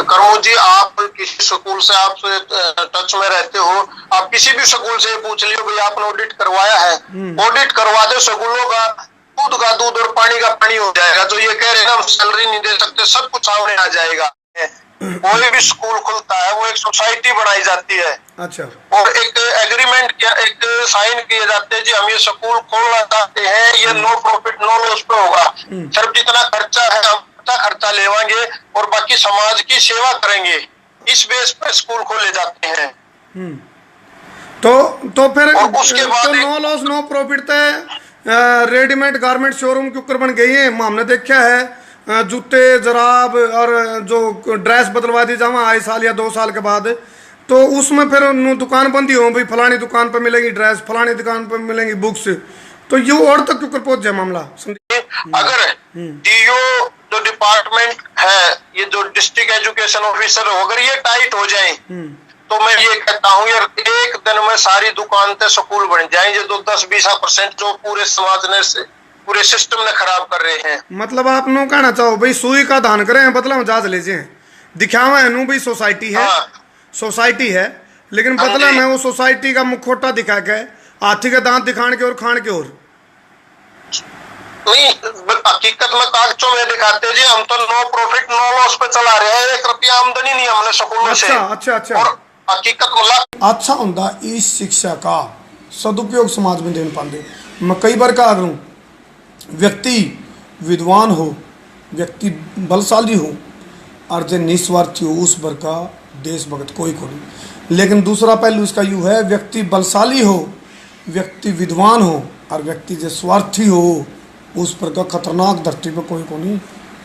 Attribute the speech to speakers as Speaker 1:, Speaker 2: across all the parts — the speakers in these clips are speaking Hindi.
Speaker 1: करमू जी, आप किसी स्कूल से आप टच में रहते हो, आप किसी भी स्कूल से पूछ लियो भाई आपने ऑडिट करवाया है, ऑडिट करवा दो, स्कूलों का दूध और पानी का पानी हो जाएगा। तो ये कह रहे हैं हम सैलरी नहीं दे सकते, सब कुछ सामने आ जाएगा। कोई भी स्कूल खुलता है वो एक सोसाइटी बनाई जाती है।
Speaker 2: अच्छा।
Speaker 1: और एक एग्रीमेंट किया, एक साइन किए जाते हैं जी हम ये स्कूल खोलना चाहते हैं, ये नो प्रॉफिट नो लॉस पे होगा, सिर्फ जितना खर्चा है हम उतना खर्चा लेवाएंगे और बाकी समाज की सेवा करेंगे, इस बेस पे स्कूल खोले जाते हैं।
Speaker 2: तो फिर
Speaker 1: उसके बाद
Speaker 2: तो no loss no profit readymade garment showroom के ऊपर बन गई है। हमने देखा है जूते जराब और जो ड्रेस बदलवा दी जावा आए साल या 2 साल के बाद, तो उसमें फिर दुकान बंदी हो भाई, फलानी दुकान पर मिलेगी ड्रेस, फलानी दुकान पर मिलेंगी बुक्स, तो ये और तक क्यों पहुंच जाए मामला।
Speaker 1: अगर डीओ जो डिपार्टमेंट है, ये जो डिस्ट्रिक्ट एजुकेशन ऑफिसर हो, अगर ये टाइट हो जाए तो मैं ये कहता हूँ यार एक दिन में सारी दुकान पे स्कूल बन जाएंगे, जो 10-20% जो पूरे समाज ने पूरे सिस्टम ने खराब कर रहे हैं। मतलब
Speaker 2: आप नो कहना चाहो भाई सुई का दान करें बदला में जाज लीजिए, दिखावा है भाई सोसाइटी है। हाँ। सोसाइटी है लेकिन बदला में वो सोसाइटी का मुखौटा दिखा के हाथी के दांत दिखाने के और खान के और
Speaker 1: नहीं, हकीकत में कागजों में दिखाते जी हम तो नो प्रॉफिट नो लॉस पे चला रहे हैं, 1 रुपया आमदनी नहीं हमने स्कूल से।
Speaker 2: अच्छा।
Speaker 1: और हकीकत में
Speaker 2: अच्छा होता इस शिक्षा का सदुपयोग समाज में देने पाते। मैं कई बार कहा करूँ व्यक्ति विद्वान हो, व्यक्ति बलशाली हो और जो निस्वार्थी हो उस पर का देशभक्त कोई को नहीं। लेकिन दूसरा पहलू इसका यूँ है व्यक्ति बलशाली हो, व्यक्ति विद्वान हो और व्यक्ति जो स्वार्थी हो उस पर का खतरनाक धरती पर कोई को नहीं,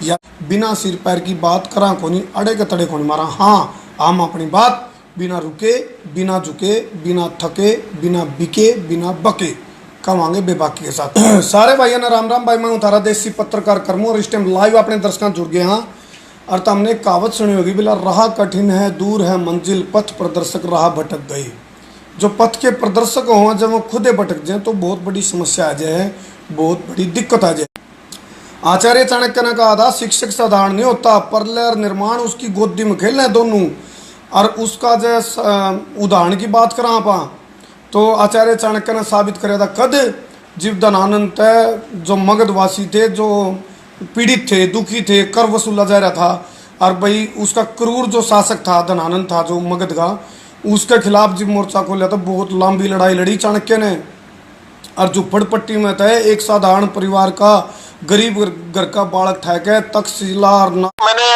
Speaker 2: या बिना सिर पैर की बात करा को नहीं, अड़े के तड़े को नहीं मारा। हाँ हम अपनी बात बिना रुके, बिना झुके, बिना थके, बिना बिके, बिना बके कमांगे बेबाकी के साथ। सारे भाइयों ने राम राम भाई, मैं उतारा देसी पत्रकार करमू और इस टाइम लाइव अपने दर्शकों जुड़ गए। हाँ और तो हमने कहावत सुनी होगी बिला राह कठिन है दूर है मंजिल, पथ प्रदर्शक राह भटक गए। जो पथ के प्रदर्शक हों जब वो खुदे भटक जाए तो बहुत बड़ी समस्या आ जाए, बहुत बड़ी दिक्कत आ जाए। आचार्य चाणक्य ने कहा था शिक्षक साधारण नहीं होता, परलय निर्माण उसकी गोदी में खेलना है दोनों। और उसका जो उदाहरण की बात करा आप तो आचार्य चाणक्य ने साबित कराया था कद जीवदानंद जो मगधवासी थे, जो पीड़ित थे, दुखी थे, कर वसूला जा रहा था और भाई उसका क्रूर जो शासक था धनानंद था जो मगध का, उसके खिलाफ जब मोर्चा खोला तो बहुत लंबी लड़ाई लड़ी चाणक्य ने। और झुप्पड़पट्टी में था एक साधारण परिवार का गरीब घर का बालक ठहके तक्षशिला।
Speaker 1: मैंने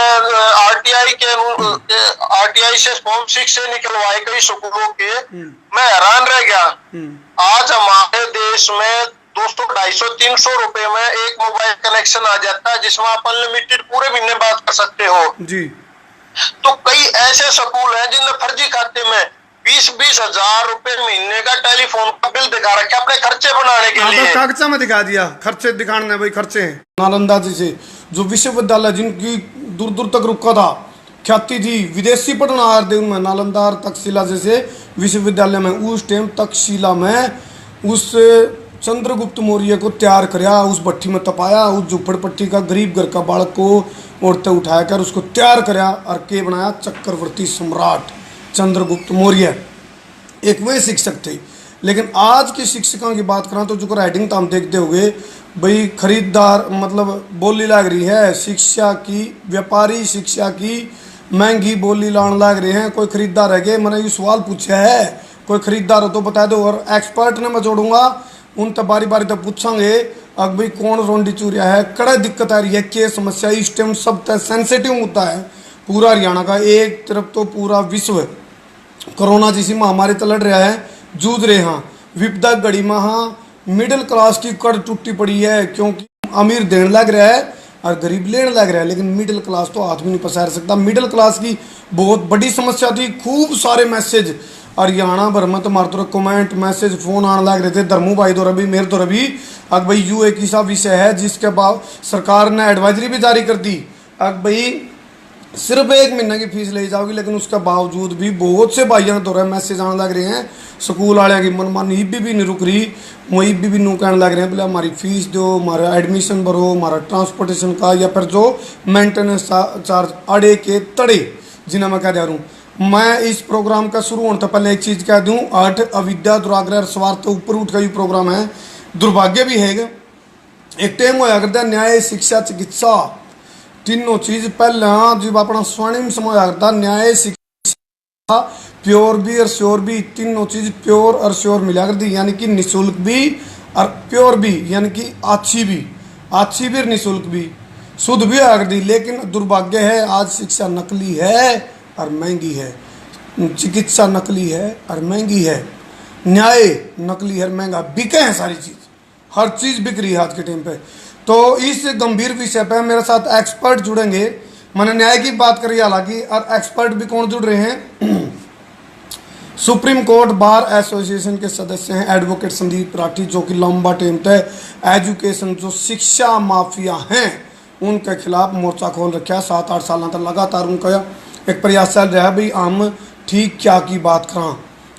Speaker 1: आरटीआई से फॉर्म 6 से निकलवाए कई स्कूलों के, मैं हैरान रह गया। आज हमारे देश में 200-250-300 रुपए में एक मोबाइल कनेक्शन आ जाता है जिसमें आप अनलिमिटेड पूरे महीने बात कर सकते हो
Speaker 2: जी।
Speaker 1: तो कई ऐसे स्कूल हैं जिनमें फर्जी खाते में 20-20 हजार रुपए महीने का टेलीफोन का बिल दिखा रखा अपने खर्चे बनाने के लिए।
Speaker 2: कागजा में दिखा दिया खर्चे दिखाने भाई खर्चे हैं। नालंदा जैसे जो विश्वविद्यालय जिनकी दूर दूर तक रुका था, ख्याति थी, विदेशी पढ़ना आ रहे उनमें नालंदा और तक्षशिला जैसे विश्वविद्यालय में, उस टाइम तक्षशिला में उस चंद्रगुप्त मौर्य को तैयार कराया, उस भट्टी में तपाया, उस झुप्पड़पट्टी का गरीब घर का बालक को औरतें उठाया कर उसको तैयार कराया और के बनाया चक्रवर्ती सम्राट चंद्रगुप्त मौर्य। एक वे शिक्षक थे। लेकिन आज के शिक्षकों की बात करें तो जो राइटिंग तो हम देखते होंगे भाई खरीदार मतलब बोली लग रही है शिक्षा की, व्यापारी शिक्षा की महंगी बोली लाने लग रहे हैं। कोई खरीदार है गए, मैंने ये सवाल पूछा है कोई खरीदार हो तो बता दो, और एक्सपर्ट ने मैं जोड़ूंगा उन तब बारी बारी तक पूछांगे अब भाई कौन रोंडी चूरिया है, कड़ा दिक्कत आ रही है, क्या समस्या इस टाइम सब तक सेंसिटिव होता है पूरा हरियाणा का। एक तरफ तो पूरा विश्व कोरोना जैसी महामारी तो लड़ रहा है, जूझ रहे हैं, विपदा घड़ी में हाँ मिडिल क्लास की कड़ टूटी पड़ी है क्योंकि अमीर देने लग रहा है और गरीब लेने लग रहा है, लेकिन मिडिल क्लास तो हाथ भी नहीं पसार सकता। मिडिल क्लास की बहुत बड़ी समस्या थी, खूब सारे मैसेज हरियाणा भर में तुम्हारे तो कमेंट मैसेज फोन आने लग रहे थे धर्मू भाई तो रवि मेरे तो रवि अब भाई यू एक ऐसा विषय है जिसके बाद सरकार ने एडवाइजरी भी जारी कर दी अब भाई सिर्फ 1 महीने की फीस ले जाओगी, लेकिन उसके बावजूद भी बहुत से भाइयों तो मैसेज आने लग रहे हैं स्कूल वाले की मनमानी भी नहीं रुक रही, वही भी नू कहने लग रहे हैं बोले हमारी फीस दो, हमारा एडमिशन भरो, हमारा ट्रांसपोर्टेशन का या फिर जो मेंटेनेंस चार्ज अड़े के तड़े जिन्हें मैं कह दे रहा हूँ। मैं इस प्रोग्राम का शुरू होने तो पहले एक चीज़ कह दूँ, 8 अविद्या दुराग्रह और स्वार्थ तो ऊपर उठ का ये प्रोग्राम है। दुर्भाग्य भी है एक टाइम होया करता न्याय शिक्षा चिकित्सा तीनों चीज पहले जब अपना स्वर्णिम समय होया करता न्याय शिक्षा प्योर भी और श्योर भी, तीनों चीज प्योर और श्योर मिला करती, यानी कि निःशुल्क भी और प्योर भी, यानी कि अच्छी भी और निःशुल्क भी, शुद्ध भी होया करती। लेकिन दुर्भाग्य है आज शिक्षा नकली है और महंगी है, चिकित्सा नकली है और महंगी है, न्याय नकली है, महंगा, बिके हैं सारी चीज, हर चीज बिक रही है आज के टाइम पे। तो इस गंभीर विषय पे मेरे साथ एक्सपर्ट जुड़ेंगे। मैंने न्याय की बात करी हालांकि, और एक्सपर्ट भी कौन जुड़ रहे हैं, सुप्रीम कोर्ट बार एसोसिएशन के सदस्य हैं एडवोकेट संदीप राठी, जो कि लंबा टाइम तक एजुकेशन जो शिक्षा माफिया हैं उनके खिलाफ मोर्चा खोल रखा है। 7-8 साल तक लगातार उनका एक प्रयास चल रहा है भाई हम ठीक क्या की बात करा।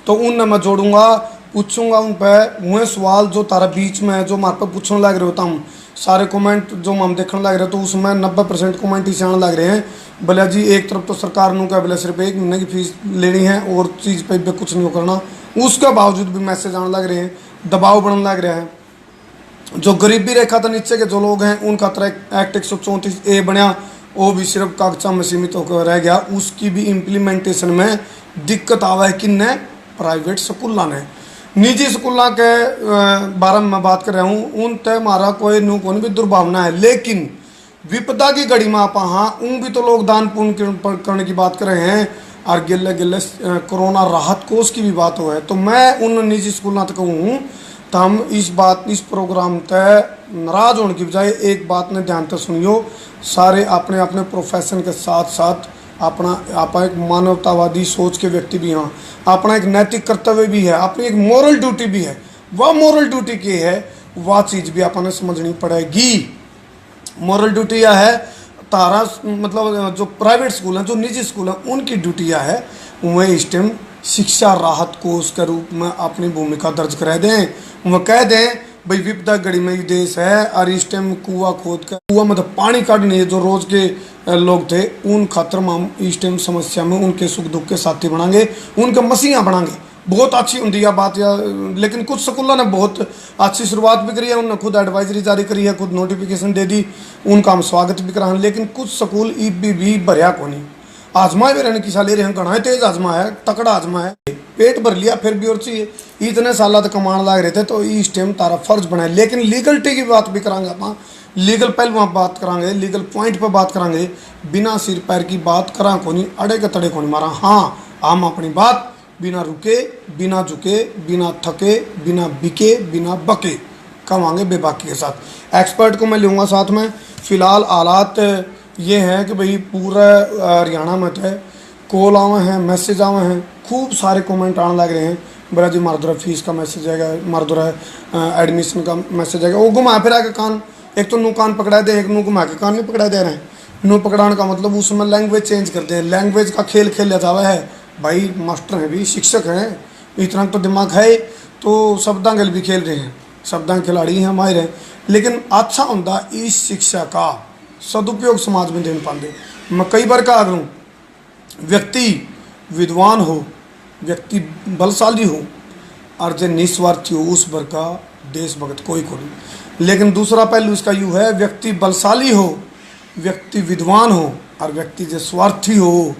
Speaker 2: तो उनने मैं जोड़ूंगा, पूछूंगा उन पर हुए सवाल जो तारा बीच में है, जो हमारे पर पूछने लग रहे होता हम सारे कमेंट जो हम देखने लग रहे हैं, तो उसमें 90% कमेंट इसे आने लग रहे हैं भले जी एक तरफ तो सरकार ने क्या बोले सिर्फ 1 महीने की फीस लेनी है और चीज़ पे कुछ नहीं करना, उसके बावजूद भी मैसेज आने लग रहे हैं, दबाव बढ़ने लग रहा है। जो गरीबी रेखा तो नीचे के जो लोग हैं उनका तरह एक्ट 134A बना, वो भी सिर्फ कागजा में सीमित होकर रह गया, उसकी भी इम्प्लीमेंटेशन में दिक्कत आवा है किन्ने, प्राइवेट स्कूलों ने। निजी स्कूलों के बारे में मैं बात कर रहा हूँ, उन तय हमारा कोई नु कौन भी दुर्भावना है, लेकिन विपदा की घड़ी में आप हाँ उन भी तो लोग दान पुण्य करने की बात कर रहे हैं और गिले गिले कोरोना राहत कोष की भी बात हो है। तो मैं उन निजी स्कूलों तक कहूँ तो हम इस प्रोग्राम तय नाराज होने की बजाय एक बात ने ध्यान से सुनियो, सारे अपने अपने प्रोफेशन के साथ साथ अपना आप एक मानवतावादी सोच के व्यक्ति भी हाँ, अपना एक नैतिक कर्तव्य भी है, अपनी एक मोरल ड्यूटी भी है। वह मोरल ड्यूटी की है वह चीज़ भी अपन समझनी पड़ेगी। मोरल ड्यूटी यह है तारा मतलब जो प्राइवेट स्कूल हैं जो निजी स्कूल हैं उनकी ड्यूटी यह है वह इस टाइम शिक्षा राहत कोष के रूप में अपनी भूमिका दर्ज करा दें, वह कह दें भाई विपदा घड़ी में ये देश है और इस टाइम कुआ खोद कर कुआ मतलब पानी काटने जो रोज के लोग थे उन खातर में हम इस टाइम समस्या में उनके सुख दुख के साथी बनाएंगे, उनके मसीहा बनाएंगे। बहुत अच्छी होती है बात या, लेकिन कुछ स्कूलों ने बहुत अच्छी शुरुआत भी करी है, उन्होंने खुद एडवाइजरी जारी करी है, खुद नोटिफिकेशन दे दी, उनका हम स्वागत भी करा, लेकिन कुछ स्कूल भी भरिया को नहीं आजमाए भी रहने की साल ले रहे हैं, घना तेज आजमा है, तकड़ा आजमा है, पेट भर लिया फिर भी और चाहिए, इतने साल तक कमान लग रहे थे। तो इस टाइम तारा फर्ज बनाए, लेकिन लीगलिटी की बात भी करांगे आप, लीगल पहलू बात करांगे, लीगल पॉइंट पर बात करांगे, बिना सिर पैर की बात करा को नहीं, अड़े के तड़े को नहीं मारा। हाँ हम अपनी बात बिना रुके, बिना झुके, बिना थके, बिना बिके, बिना बके कमांगे बेबाकी के साथ। एक्सपर्ट को मैं लूँगा साथ में। फ़िलहाल हालात ये हैं कि भाई पूरा हरियाणा में थे कॉल आवे हैं, मैसेज आवे हैं, खूब सारे कमेंट आने लग रहे हैं, बड़ा जी मारदुरा फीस का मैसेज आएगा, मारदुरा एडमिशन का मैसेज आएगा, वो घुमा फिरा के कान, एक तो नू कान पकड़ा दे, एक नू घुमा के कान नहीं पकड़ा दे रहे हैं। नू पकड़ाने का मतलब उसमें लैंग्वेज चेंज करते हैं, लैंग्वेज का खेल खेला जावा है। भाई मास्टर हैं भी, शिक्षक हैं, इतना तो दिमाग है तो शब्दांगल भी खेल रहे हैं, शब्दांग खिलाड़ी हैं, माहिर हैं, लेकिन अच्छा होता इस शिक्षा का सदुपयोग समाज में देने पाते। मैं कई बार कहा करूँ व्यक्ति विद्वान हो, व्यक्ति बलशाली हो और जो निस्वार्थी हो उस पर का देशभक्त कोई को नहीं। लेकिन दूसरा पहलू इसका यूँ है व्यक्ति बलशाली हो, व्यक्ति विद्वान हो और व्यक्ति जो स्वार्थी हो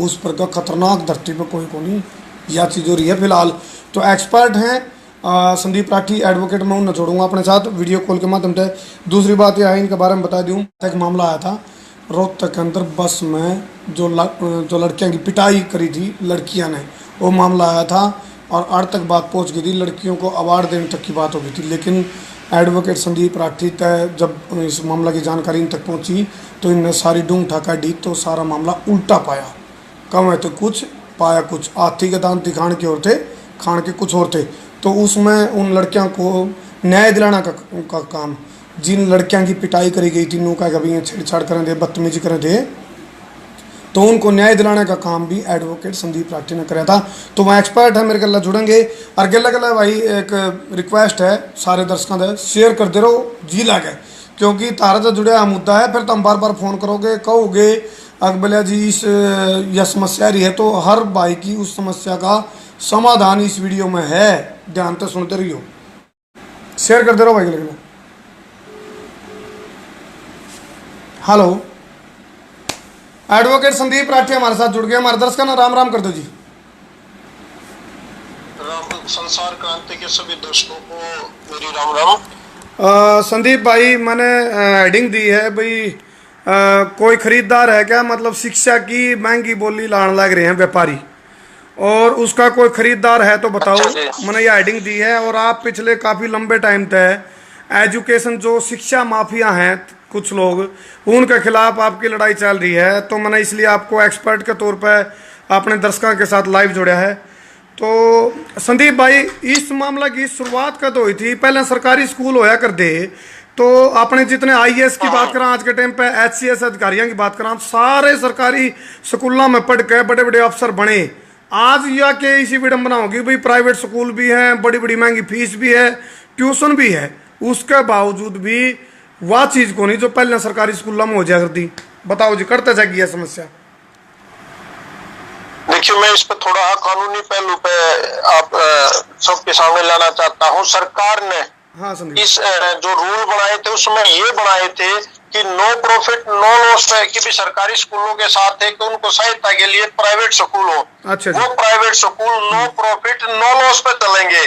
Speaker 2: उस पर का खतरनाक धरती पर कोई को नहीं। यह चीज़ हो रही है फिलहाल। तो एक्सपर्ट हैं संदीप राठी एडवोकेट, मैं उन्हें जोड़ूंगा अपने साथ वीडियो कॉल के माध्यम से। दूसरी बात यह है इनके बारे में बता दूँ, एक मामला आया था रोहतक के अंदर बस में जो लड़कियां की पिटाई करी थी लड़कियां ने, वो मामला आया था और आड़ तक बात पहुंच गई थी, लड़कियों को अवार्ड देने तक की बात हो गई थी। लेकिन एडवोकेट संदीप राठी तय जब इस मामला की जानकारी इन तक पहुंची तो इनने सारी डूंग ठाका दी, तो सारा मामला उल्टा पाया। कम है तो कुछ पाया कुछ, आथी के दांत दिखाने के और थे, खान के कुछ और थे। तो उसमें उन लड़कियों को न्याय दिलाना का काम, जिन लड़कियां की पिटाई करी गई थी, नू का कभी छेड़छाड़ करें थे, बदतमीजी करें थे, तो उनको न्याय दिलाने का काम भी एडवोकेट संदीप राठी ने कराया था। तो वह एक्सपर्ट है, मेरे गला जुड़ेंगे। और गला भाई एक रिक्वेस्ट है सारे दर्शकों से, शेयर कर दे रहो जी लागे, क्योंकि तारा से जुड़ा मुद्दा है, फिर तो हम बार बार फ़ोन करोगे, कहोगे अकबलिया जी इस यह समस्या रही है, तो हर भाई की उस समस्या का समाधान इस वीडियो में है, ध्यान से सुनते रहियो, शेयर करते रहो भाई के लिए। हेलो, एडवोकेट संदीप राठी हमारे साथ जुड़ गए, हमारे दर्शकों ने राम राम कर दो जी।
Speaker 1: संसार क्रांति के सभी दर्शकों को मेरी राम राम।
Speaker 2: संदीप भाई, मैंने हेडिंग दी है भाई, कोई खरीदार है क्या, मतलब शिक्षा की महंगी बोली लाने लग रहे हैं व्यापारी, और उसका कोई खरीदार है तो बताओ। मैंने ये हेडिंग दी है, और आप पिछले काफ़ी लंबे टाइम तक एजुकेशन जो शिक्षा माफिया हैं कुछ लोग, उनके खिलाफ आपकी लड़ाई चल रही है, तो मैंने इसलिए आपको एक्सपर्ट के तौर पर अपने दर्शकों के साथ लाइव जोड़ा है। तो संदीप भाई, इस मामला की शुरुआत कब हुई थी? पहले सरकारी स्कूल होया कर दे, तो अपने जितने आईएएस की बात करें आज के टाइम पे, एचसीएस अधिकारियों की बात करें, सारे सरकारी स्कूलों में पढ़ के बड़े बड़े अफसर बने। आज या के इसी विडंबना होगी भाई, प्राइवेट स्कूल भी हैं, बड़ी बड़ी महंगी फीस भी है, ट्यूशन भी है, उसके बावजूद भी वह चीज़ को नहीं जो पहले सरकारी स्कूलों में हो जाया करती। बताओ जी, करते जाएगी यह समस्या?
Speaker 1: देखिए, मैं इस पे थोड़ा कानूनी पहलू पे आप सबके सामने लाना चाहता हूँ। सरकार ने इस जो रूल बनाए थे उसमें ये बनाए थे कि नो प्रॉफिट नो लॉस है, कि भी सरकारी स्कूलों के साथ है कि उनको सहायता के लिए प्राइवेट स्कूल हो।
Speaker 2: अच्छा,
Speaker 1: वो private school no profit no loss पे चलेंगे।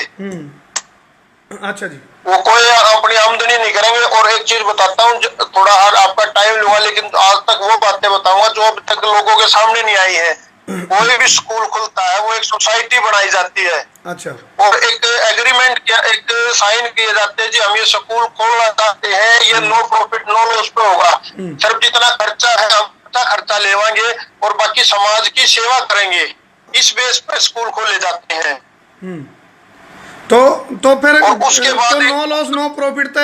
Speaker 2: अच्छा जी,
Speaker 1: वो कोई अपनी आमदनी नहीं करेंगे। और एक चीज बताता हूँ, थोड़ा आपका टाइम लूंगा, लेकिन आज तक वो बातें बताऊंगा जो अब तक लोगों के सामने नहीं आई है। कोई भी स्कूल खुलता है वो एक सोसाइटी बनाई जाती है।
Speaker 2: अच्छा,
Speaker 1: और एक एग्रीमेंट किया, एक साइन किए जाते हैं जी हम ये स्कूल खोलना चाहते हैं, ये नो प्रॉफिट नो लॉस पे होगा, सिर्फ जितना खर्चा है हम उतना खर्चा लेवाएंगे और बाकी समाज की सेवा करेंगे। इस बेस पे स्कूल खोले जाते हैं।
Speaker 2: तो फिर
Speaker 1: उसके बाद
Speaker 2: तो नो लॉस नो प्रॉफिट तो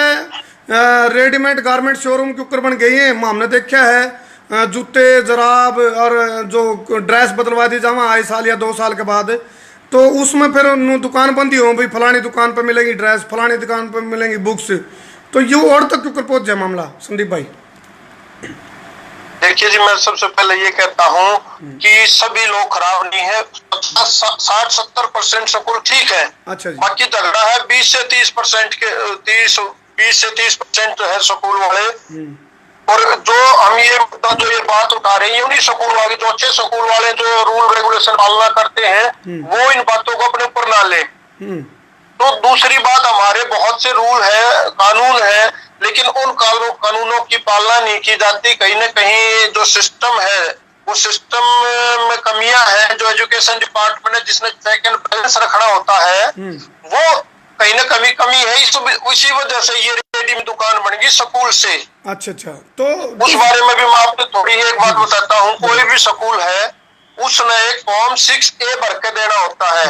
Speaker 2: रेडीमेड गारमेंट शोरूम के ऊपर बन गई है। हमने देखा है जूते जराब और जो ड्रेस बदलवा दी जावा आए साल या 2 साल के बाद, तो उसमें फिर दुकान बंदी हो भाई, फलानी दुकान पर मिलेगी ड्रेस, फलानी दुकान पर मिलेंगी बुक्स, तो ये और तक क्यों पहुंच जाए मामला संदीप भाई?
Speaker 1: देखिए जी, मैं सबसे पहले ये कहता हूँ कि सभी लोग खराब नहीं है। 60-70% स्कूल ठीक है। अच्छा जी। बाकी झगड़ा है 20 से 30% के 20% है स्कूल वाले। और जो हम ये बात उठा रहे हैं, उन्हीं स्कूल वाले जो अच्छे स्कूल वाले जो रूल रेगुलेशन पालना करते हैं, वो इन बातों को अपने ऊपर ना ले। तो दूसरी बात, हमारे बहुत से रूल है, कानून है, लेकिन उन कानूनों की पालना नहीं की जाती। कहीं ना कहीं जो सिस्टम है वो सिस्टम में कमियां हैं। जो एजुकेशन डिपार्टमेंट है जिसने चेक एंड बैलेंस रखना होता है, वो कहीं ना कमी है। इसी वजह से ये रेडीमेड दुकान बन गई स्कूल से। अच्छा, तो उस बारे में भी मैं आपको थोड़ी एक बात बताता हूँ। कोई भी स्कूल है उसने एक फॉर्म 6A भर के देना होता है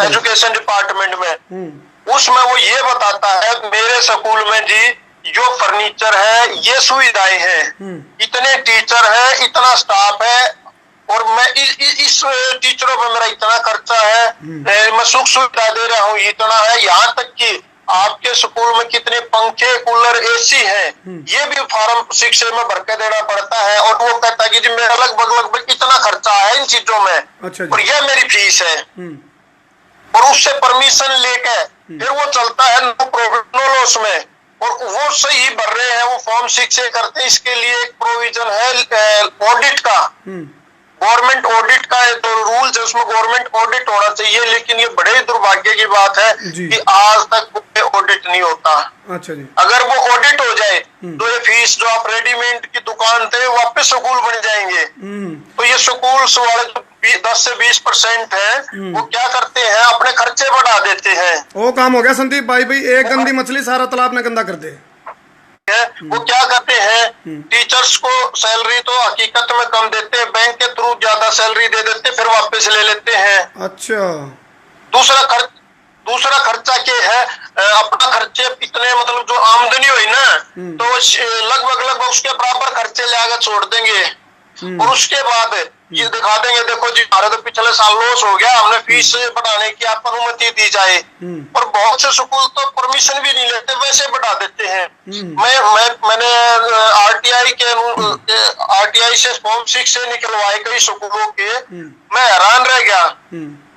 Speaker 1: एजुकेशन डिपार्टमेंट में। उसमें वो ये बताता है मेरे स्कूल में जी जो फर्नीचर है, ये सुविधाएं हैं, इतने टीचर है, इतना स्टाफ है, और मैं इस टीचरों पे मेरा इतना खर्चा है, मैं सुख सुविधा दे रहा हूँ, इतना है। यहाँ तक कि आपके स्कूल में कितने पंखे कूलर एसी हैं, ये भी फॉर्म 6A में भर के देना पड़ता है। और वो कहता है कि जी मेरा लगभग इतना खर्चा है इन चीजों में। अच्छा, और ये मेरी फीस है। और उससे परमिशन लेके फिर वो चलता है नो प्रॉफिट नो लॉस में, और वो सही भर रहे हैं, वो फॉर्म 6A करते हैं। इसके लिए एक प्रोविजन है ऑडिट का, गवर्नमेंट ऑडिट का तो रूल्स है, उसमें गवर्नमेंट ऑडिट होना चाहिए। लेकिन ये बड़े दुर्भाग्य की बात है कि आज तक ऑडिट नहीं होता। अच्छा जी। अगर वो ऑडिट हो जाए तो ये फीस जो आप रेडीमेड की दुकान थे वापस स्कूल बन जाएंगे। तो ये स्कूल वाले जो 10 से 20% है, वो क्या करते हैं, अपने खर्चे बढ़ा देते हैं। वो काम हो गया संदीप भाई, एक गंदी मछली सारा तालाब में गंदा कर दे। वो क्या करते हैं, टीचर्स को सैलरी तो हकीकत में कम देते हैं, बैंक के थ्रू ज्यादा सैलरी दे देते, फिर वापस ले लेते हैं। अच्छा। दूसरा खर्चा क्या है, अपना खर्चे इतने मतलब जो आमदनी हुई ना, तो लगभग उसके बराबर खर्चे ले छोड़ देंगे। और उसके बाद ये दिखा देंगे, देखो जी हमारे तो पिछले साल लॉस हो गया, हमने फीस बढ़ाने की आपको अनुमति दी जाए। और बहुत से स्कूल तो परमिशन भी नहीं लेते, वैसे बढ़ा देते हैं। मैंने आरटीआई से फॉर्म 6 से निकलवाए कई स्कूलों के, मैं हैरान रह गया।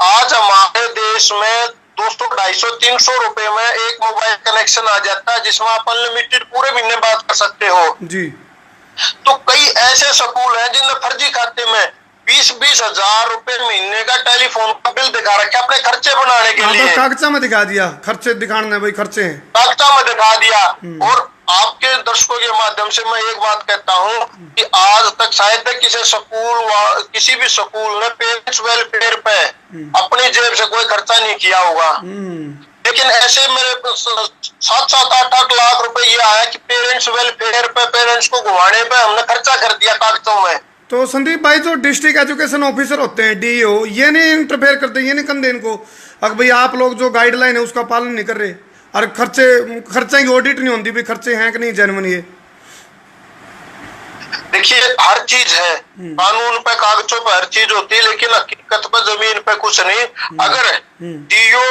Speaker 1: आज हमारे देश में 200, 250, 300 रुपए में एक मोबाइल कनेक्शन आ जाता है, जिसमें आप अनलिमिटेड पूरे महीने बात कर सकते हो जी। तो कई ऐसे स्कूल हैं जिनने फर्जी खाते में 20-20 हजार रुपए महीने का टेलीफोन का बिल दिखा रखे अपने खर्चे बनाने के लिए।
Speaker 2: कागजा में दिखा दिया, खर्चे दिखाने भाई खर्चे हैं,
Speaker 1: कागजा में दिखा दिया। और आपके दर्शकों के माध्यम से मैं एक बात कहता हूँ कि आज तक शायद किसी स्कूल, किसी भी स्कूल ने पेरेंट्स वेलफेयर पे अपनी जेब से कोई खर्चा नहीं किया होगा। लेकिन ऐसे मेरे 7-7, 8-8 लाख रुपए ये आया कि पेरेंट्स वेलफेयर पे, पेरेंट्स को घुमाने पे हमने खर्चा कर दिया कागजों में।
Speaker 2: तो संदीप भाई, जो डिस्ट्रिक्ट एजुकेशन ऑफिसर होते हैं, डीईओ, ये नहीं इंटरफेयर करते, ये नहीं कंधे इनको अगर भाई आप लोग जो गाइडलाइन है उसका पालन नहीं कर रहे, और खर्चे की ऑडिट नहीं होती भी खर्चे हैं कि नहीं जेन्युइन? ये
Speaker 1: देखिए हर चीज है, कानून पे कागजों पे हर चीज होती है, लेकिन हकीकत पे जमीन पे कुछ नहीं। अगर डीईओ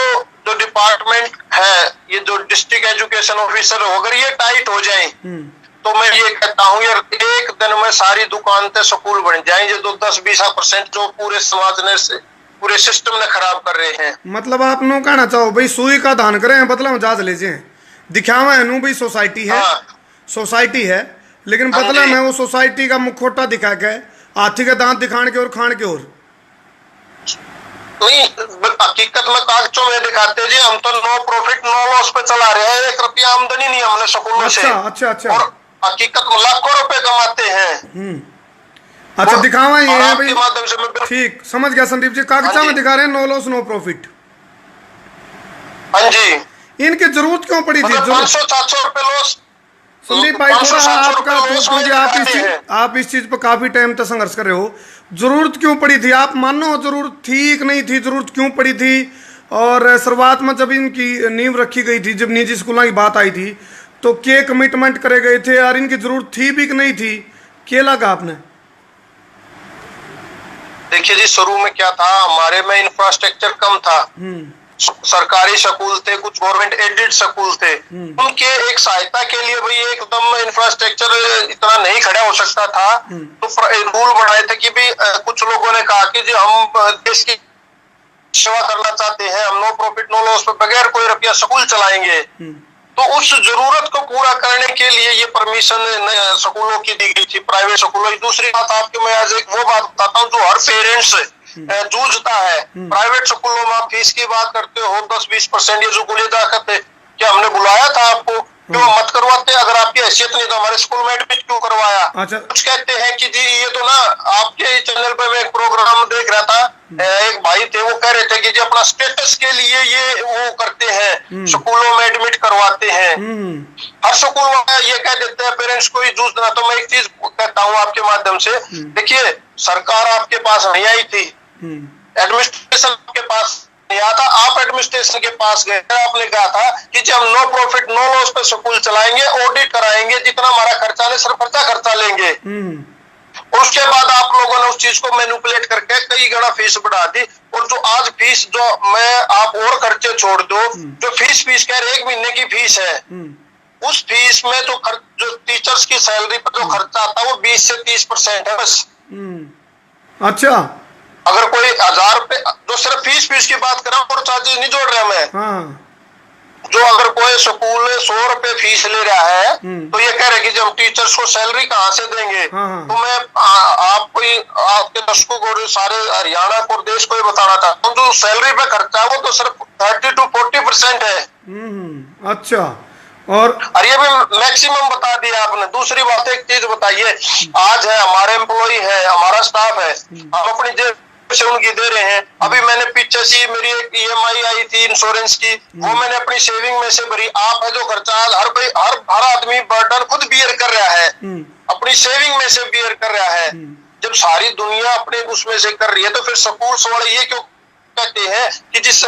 Speaker 1: जो डिपार्टमेंट है, ये जो डिस्ट्रिक्ट एजुकेशन ऑफिसर, अगर ये टाइट हो जाए तो मैं ये कहता हूँ यार, एक दिन में सारी दुकान पे स्कूल बन जाएंगे। जो 10-20% जो पूरे समाज ने, पूरे सिस्टम ने खराब कर रहे हैं। मतलब
Speaker 2: आप नो कहना चाहो भाई सुई का दान करें, बदला में जांच लीजिए, दिखावा है नु भाई सोसाइटी है, सोसाइटी है, लेकिन बदला में वो सोसाइटी का मुखौटा दिखा के हाथी के दांत दिखाने के और खान के और
Speaker 1: नहीं, हकीकत में कागजों में दिखाते जी हम तो नो प्रॉफिट नो लॉस पे चला रहे हैं, 1 रुपया आमदनी नहीं हमने स्कूलों से।
Speaker 2: अच्छा।
Speaker 1: और हकीकत में लाखों रुपए कमाते हैं।
Speaker 2: अच्छा, दिखावा ये है भाई, माध्यम से मैं ठीक समझ गया संदीप जी, कागजा में दिखा रहे हैं नो लॉस नो प्रॉफिट।
Speaker 1: हाँ जी,
Speaker 2: इनकी जरूरत क्यों पड़ी थी?
Speaker 1: 500-700 रुपए लॉस।
Speaker 2: संदीप भाई, थोड़ा आपका, क्योंकि आप इस चीज पर काफी टाइम तक संघर्ष कर रहे हो, जरूरत क्यों पड़ी थी? आप मानो जरूरत थी कि नहीं थी, जरूरत क्यों पड़ी थी? और शुरुआत में जब इनकी नींव रखी गई थी, जब निजी स्कूलों की बात आई थी, तो क्या कमिटमेंट करे गए थे और इनकी जरूरत थी भी कि नहीं थी? क्या लगा आपने?
Speaker 1: देखिए जी, शुरू में क्या था, हमारे में इंफ्रास्ट्रक्चर कम था। सरकारी स्कूल थे, कुछ गवर्नमेंट एडेड स्कूल थे, उनके एक सहायता के लिए भाई एकदम इंफ्रास्ट्रक्चर इतना नहीं खड़ा हो सकता था। तो रूल बनाए थे कि भाई कुछ लोगों ने कहा कि जी हम देश की सेवा करना चाहते हैं, हम नो प्रॉफिट नो लॉस पे बगैर कोई रुपया स्कूल चलाएंगे। तो उस जरूरत को पूरा करने के लिए ये परमिशन स्कूलों की दी गई थी, प्राइवेट स्कूलों की। दूसरी बात आपको मैं आज एक वो बात बताता हूँ जो हर पेरेंट्स जूझता है। प्राइवेट स्कूलों में आप फीस की बात करते हो 10-20%, ये जो गुलेदा करते, क्या हमने बुलाया था आपको? क्यों मत करवाते? अगर आपकी हैसियत नहीं तो हमारे स्कूल में एडमिट क्यों करवाया?
Speaker 2: अच्छा।
Speaker 1: कुछ कहते हैं कि जी ये तो ना, आपके चैनल पे मैं एक प्रोग्राम देख रहा था, एक भाई थे वो कह रहे थे कि जी अपना स्टेटस के लिए ये वो करते हैं, स्कूलों में एडमिट करवाते हैं। हर स्कूल में ये कह देते हैं पेरेंट्स को ही जूझना। तो मैं एक चीज कहता हूँ आपके माध्यम से, देखिए सरकार आपके पास नहीं आई थी, एडमिनिस्ट्रेशन के पास नहीं आता, आप एडमिनिस्ट्रेशन के पास गए, आपने कहा था कि जब नो प्रॉफिट नो लॉस पे स्कूल चलाएंगे, ऑडिट कराएंगे, जितना हमारा खर्चा ले सिर्फ खर्चा लेंगे। उसके बाद आप लोगों ने उस चीज को मैनिपुलेट करके कई गुना फीस बढ़ा दी। और जो आज फीस जो मैं आप और खर्चे छोड़ दो, जो फीस कह रहे 1 महीने की फीस है, उस फीस में जो टीचर्स की सैलरी पर जो खर्चा आता है वो 20 से 30% है बस।
Speaker 2: अच्छा,
Speaker 1: अगर कोई 1000 रुपए जो सिर्फ फीस की बात कर रहा हूँ, और चार्जेस नहीं जोड़ रहा मैं। जो अगर कोई स्कूल 100 रुपए फीस ले रहा है, तो ये कह रहे कि जब टीचर्स को सैलरी कहाँ से देंगे? तो मैं आपके दर्शकों को, सारे हरियाणा को, देश को ये बताना चाहता हूँ, जो सैलरी पे खर्चा है वो तो सिर्फ 30-40% है।
Speaker 2: अच्छा, और
Speaker 1: ये भी मैक्सिमम बता दिया आपने। दूसरी बात एक चीज बताइए, आज है हमारे एम्प्लॉय है, हमारा स्टाफ है, हम अपनी जेब से उनकी दे रहे हैं। अभी मैंने पीछे से मेरी एक EMI आई थी इंश्योरेंस की, वो मैंने अपनी सेविंग में से भरी। आप है जो खर्चा हर आदमी बर्डन खुद बियर कर रहा है, अपनी सेविंग में से बियर कर रहा है। जब सारी दुनिया अपने उसमें से कर रही है, तो फिर स्कूल वाले ये क्यों कहते हैं कि जिस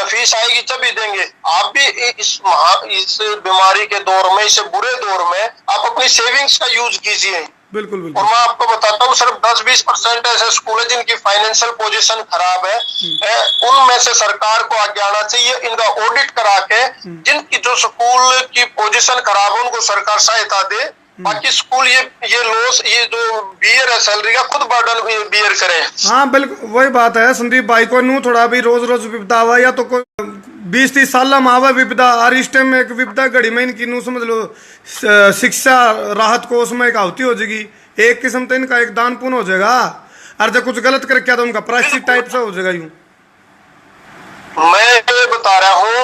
Speaker 1: फीस आएगी तभी देंगे? आप भी इस बीमारी के दौर में, इस बुरे दौर में आप अपनी सेविंग्स का यूज कीजिए।
Speaker 2: बिल्कुल
Speaker 1: और
Speaker 2: बिल्कुल।
Speaker 1: मैं आपको बताता हूँ सिर्फ 10-20% ऐसे स्कूल है जिनकी फाइनेंशियल पोजीशन खराब है। उनमें से सरकार को आगे आना चाहिए, इनका ऑडिट करा के जिनकी जो स्कूल की पोजीशन खराब है उनको सरकार सहायता दे। बाकी स्कूल ये लॉस, ये जो बियर है सैलरी का, खुद बर्डन बियर करे।
Speaker 2: हाँ बिल्कुल वही बात है संदीप भाई को नू थोड़ा भी रोज रोज विपदा आवा या तो कोई 20-30 साल में आवा विपदा, और इस टाइम में एक विपदा घड़ी में इनकी नू समझ लो शिक्षा राहत कोष में एक आहुति हो जाएगी, एक किस्म तो इनका एक दान पुण्य हो जाएगा। और जब कुछ गलत कर क्या तो उनका प्रायश्चित टाइप से हो जाएगा। यूं
Speaker 1: मैं ये बता रहा हूँ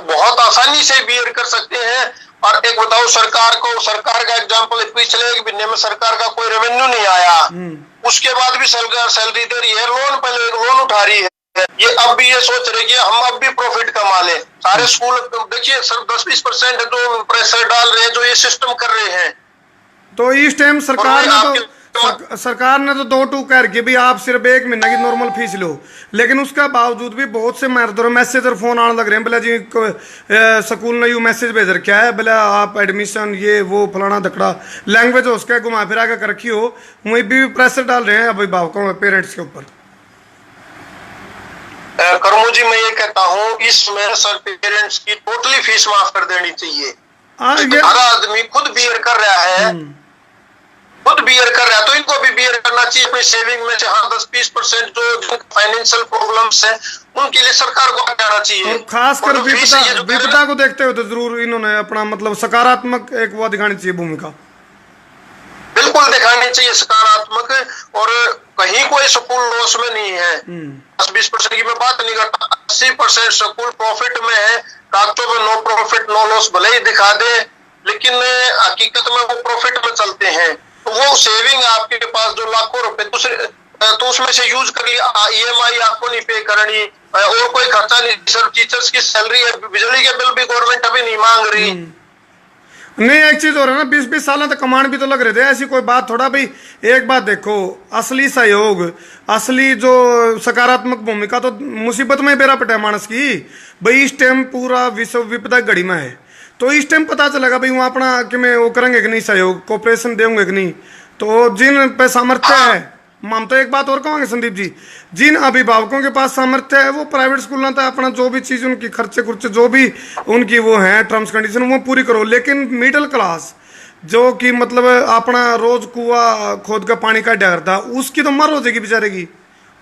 Speaker 1: बहुत आसानी से बियर कर सकते हैं। और एक बताओ सरकार को, सरकार का एग्जाम्पल पिछले एक महीने में सरकार का कोई रेवेन्यू नहीं आया, उसके बाद भी सरकार सैलरी दे रही है, लोन पहले लोन उठा रही है। ये अब भी ये सोच रही है हम अब भी प्रॉफिट कमा ले। सारे स्कूल देखिए सर 10-20% जो प्रेशर डाल रहे हैं, जो ये सिस्टम कर रहे हैं।
Speaker 2: तो इस टाइम सरकार ने तो 2 टूक कर के भी आप सिर्फ 1 महीने की नॉर्मल फीस लो, लेकिन उसके बावजूद भी बहुत से मैसेज और फोन आने लग रहे हैं, बोला जी स्कूल ने यू मैसेज भेज रखा है, बोला आप एडमिशन ये वो फलाना धकड़ा लैंग्वेज हो उसका घुमा फिरा के रखी हो, वहीं भी प्रेशर डाल रहे हैं अभिभावकों पेरेंट्स के ऊपर।
Speaker 1: कर्मू जी मैं ये कहता हूँ इसमें सर पेरेंट्स की टोटली फीस माफ कर देनी चाहिए। हर आदमी खुद बियर कर रहा है, खुद बियर कर रहा है तो इनको भी बियर करना चाहिए अपनी सेविंग में से। हाँ 10-20% जो फाइनेंशियल प्रॉब्लम्स है उनके लिए सरकार को आगे आना चाहिए।
Speaker 2: और खासकर विपदा को देखते हुए तो जरूर इन्होंने अपना मतलब सकारात्मक एक वो दिखानी चाहिए भूमिका,
Speaker 1: बिल्कुल दिखानी चाहिए सकारात्मक। और कहीं कोई स्कूल लॉस में नहीं है। 10-20% की मैं बात नहीं करता, 80% स्कूल प्रॉफिट में है। कागजों में नो प्रॉफिट नो लॉस भले ही दिखा दे, लेकिन हकीकत में वो प्रॉफिट में चलते हैं। तो वो सेविंग आपके पास जो लाखों रुपए दूसरे तो उसमें से यूज कर लिया, EMI आपको नहीं पे करनी और कोई खर्चा नहीं। सर टीचर्स की सैलरी है, बिजली के बिल भी गवर्नमेंट अभी नहीं मांग रही।
Speaker 2: नहीं एक चीज हो रहा है ना, 20-20 साल तक कमांड भी तो लग रहे थे, ऐसी कोई बात थोड़ा भाई। एक बात देखो, असली सहयोग असली जो सकारात्मक भूमिका तो मुसीबत में बेरा पटा मानस की भाई। इस टाइम पूरा विश्व विपदा घड़ी में है, तो इस टाइम पता चलेगा भाई वहाँ अपना कि मैं वो करेंगे कि नहीं, सहयोग कोऑपरेशन देंगे कि नहीं। तो जिन पे सामर्थ्य है, हम तो एक बात और कहेंगे संदीप जी, जिन अभिभावकों के पास सामर्थ्य है वो प्राइवेट स्कूल था अपना जो भी चीज़ उनकी खर्चे जो भी उनकी वो है टर्म्स कंडीशन वो पूरी करो। लेकिन मिडिल क्लास जो कि मतलब अपना रोज कुआ खोद का पानी का डर था, उसकी तो मर हो जाएगी बेचारे की,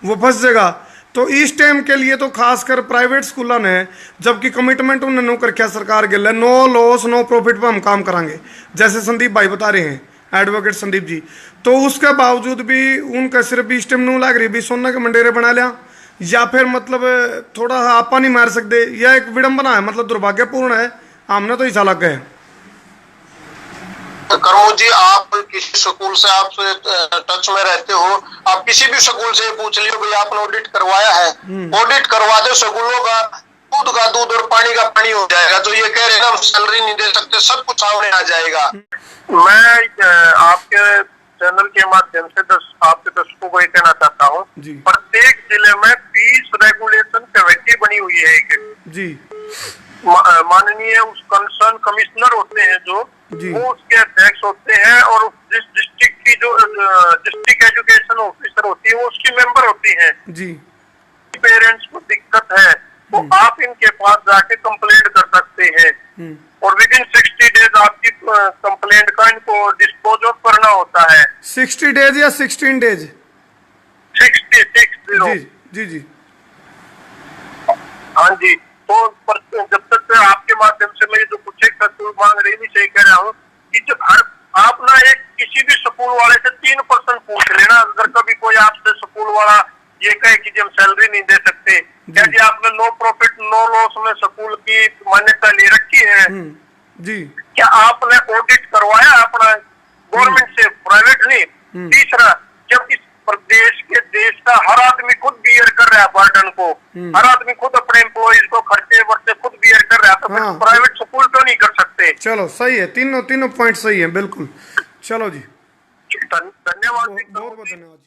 Speaker 2: वो फंस जाएगा। तो इस टाइम के लिए तो खासकर प्राइवेट स्कूलों ने जबकि कमिटमेंट उन्होंने नो कर रखा सरकार के लिए, नो लॉस नो प्रॉफिट पर हम काम करांगे, जैसे संदीप भाई बता रहे हैं एडवोकेट संदीप जी। तो उसके बावजूद भी उनका सिर्फ इस टाइम नू लग रही भी सोना के मंडेरे बना लिया, या फिर मतलब थोड़ा आपा नहीं मार सकते, यह एक विडंबना है, मतलब दुर्भाग्यपूर्ण है। हमने तो ऐसा लग गए।
Speaker 1: कर्मू जी आप किसी स्कूल से आप टच में रहते हो, आप किसी भी स्कूल से पूछ लियो भाई आपने ऑडिट करवाया है, ऑडिट करवा दो, स्कूलों का दूध और पानी का पानी हो जाएगा। जो ये कह रहे हैं हम सैलरी नहीं दे सकते, सब कुछ सामने आ जाएगा। मैं आपके चैनल के माध्यम से आपके दर्शकों को ये कहना चाहता हूँ, प्रत्येक जिले में फीस रेगुलेशन कमेटी बनी हुई है जी। माननीय उस कंसर्न कमिश्नर होते हैं जो वो उसके अध्यक्ष होते हैं, और जिस डिस्ट्रिक्ट की जो डिस्ट्रिक्ट एजुकेशन ऑफिसर होती है वो उसकी मेंबर होती है जी। पेरेंट्स को दिक्कत है तो आप इनके पास जाके कंप्लेंट कर सकते हैं, और विदिन 60 डेज आपकी कंप्लेंट का इनको डिस्पोज ऑफ करना होता है।
Speaker 2: 60 डेज या 16 डेज?
Speaker 1: 60
Speaker 2: जी।
Speaker 1: हाँ जी। तो जब तक आपके माध्यम से मैं जो कुछ एक मांग रही थी, सही कह रहा हूँ कि जब आप ना एक किसी भी स्कूल वाले से 3% पूछ लेना, अगर कभी कोई आपसे स्कूल वाला ये कहे कि हम सैलरी नहीं दे सकते, क्या जी आपने नो प्रॉफिट नो लॉस में स्कूल की मान्यता ले रखी है जी, क्या आपने ऑडिट करवाया अपना गवर्नमेंट से, प्राइवेट नहीं। तीसरा, जब इस प्रदेश के देश का हर आदमी खुद बियर कर रहा है बर्डन को, हर आदमी खुद अपने एम्प्लॉइज को खर्चे वर्चे खुद बियर कर रहा है, तो फिर प्राइवेट स्कूल तो नहीं कर सकते।
Speaker 2: चलो सही है, तीनों पॉइंट सही है बिल्कुल। चलो जी,
Speaker 1: धन्यवाद,
Speaker 2: बहुत धन्यवाद।